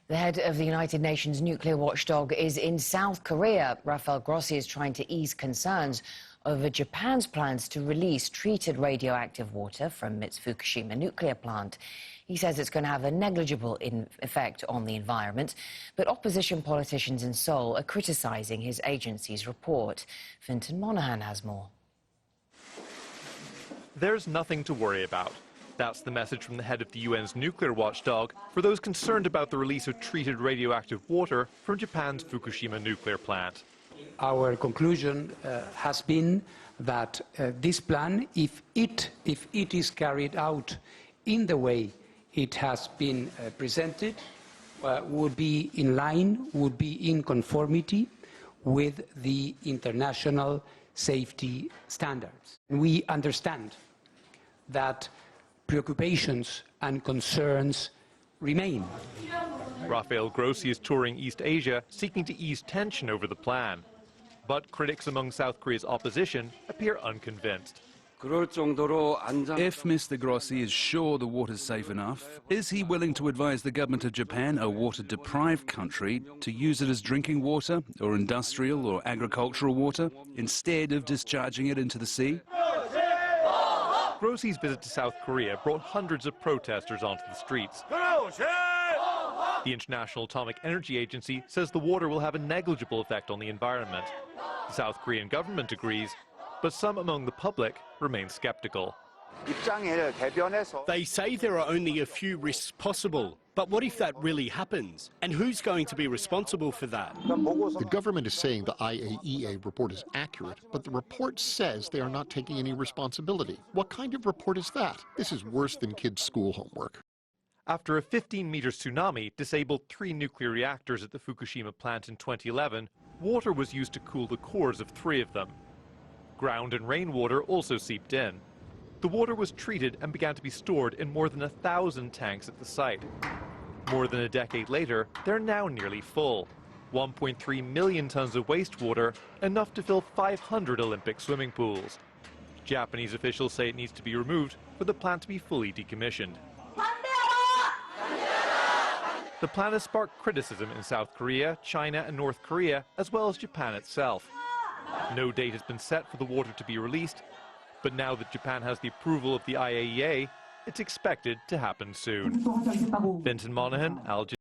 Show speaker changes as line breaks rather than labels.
The head of the United Nations nuclear watchdog is in South Korea. Rafael Grossi is trying to ease concerns over Japan's plans to release treated radioactive water from its Fukushima nuclear plant. He says it's going to have a negligible effect on the environment, but opposition politicians in Seoul are criticizing his agency's report. Fintan Monahan has more.
There's nothing to worry about. That's the message from the head of the UN's nuclear watchdog for those concerned about the release of treated radioactive water from Japan's Fukushima nuclear plant.
Our conclusion has been that this plan, if it is carried out in the way it has been presented, would be in line, would be in conformity with the international safety standards. We understand that preoccupations and concerns remain.
Rafael Grossi is touring East Asia, seeking to ease tension over the plan. But critics among South Korea's opposition appear unconvinced.
If Mr. Grossi is sure the water's safe enough, is he willing to advise the government of Japan, a water-deprived country, to use it as drinking water or industrial or agricultural water instead of discharging it into the sea?
Grossi's visit to South Korea brought hundreds of protesters onto the streets. The International Atomic Energy Agency says the water will have a negligible effect on the environment. The South Korean government agrees, but some among the public remain skeptical.
They say there are only a few risks possible, but what if that really happens? And who's going to be responsible for that?
The government is saying the IAEA report is accurate, but the report says they are not taking any responsibility. What kind of report is that? This is worse than kids' school homework.
After a 15-meter tsunami disabled 3 nuclear reactors at the Fukushima plant in 2011, water was used to cool the cores of 3 of them. Ground and rainwater also seeped in. The water was treated and began to be stored in more than 1,000 tanks at the site. More than a decade later, they're now nearly full. 1.3 million tons of wastewater, enough to fill 500 Olympic swimming pools. Japanese officials say it needs to be removed for the plant to be fully decommissioned. The plan has sparked criticism in South Korea, China and North Korea, as well as Japan itself. No date has been set for the water to be released, but now that Japan has the approval of the IAEA, it's expected to happen soon. Fintan Monahan, Al Jazeera.